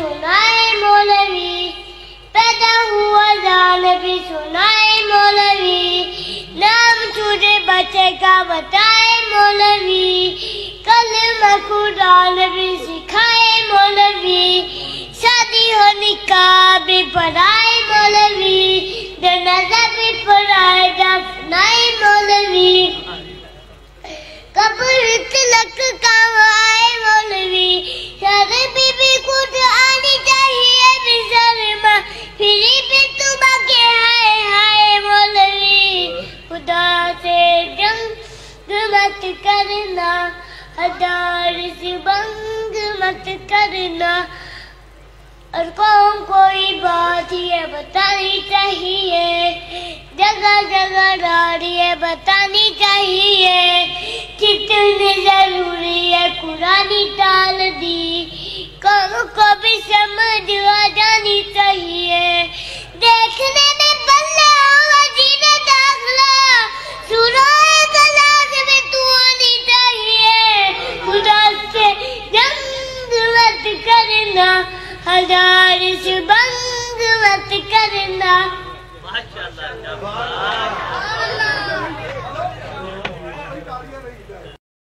سنائے مولوی، پیدا ہوا جان بھی سنائے مولوی، نام چھوٹے بچے کا بتائے مولوی، کلمہ قرآن بھی سکھائے مولوی، شادی ہو نکاح بھی پڑھائے مولوی، جنازہ بھی پڑھائے دفنائے مولوی، قبر تلک کام آئے مولوی، شادی بی خود آنی چاہیے بسرما، پھری بھی صبح کے ہائے ہائے مولوی، خدا سے جنگ مت کرنا، ہزار سے بنگ مت کرنا، اور قوم کوئی بات یہ بتانی چاہیے، جگہ جگہ ڈاڑیے بتانی چاہیے، کتنی ضروری ہے قرآن ڈال دی، قوم کو بھی سمجھ آ جانی چاہیے، دیکھنے میں بلے ہوا جینے داخلہ، سورائے گلاس میں تو آنی چاہیے، خدا سے جنگ مت کرنا، ہزار سے بنگ مت کرنا۔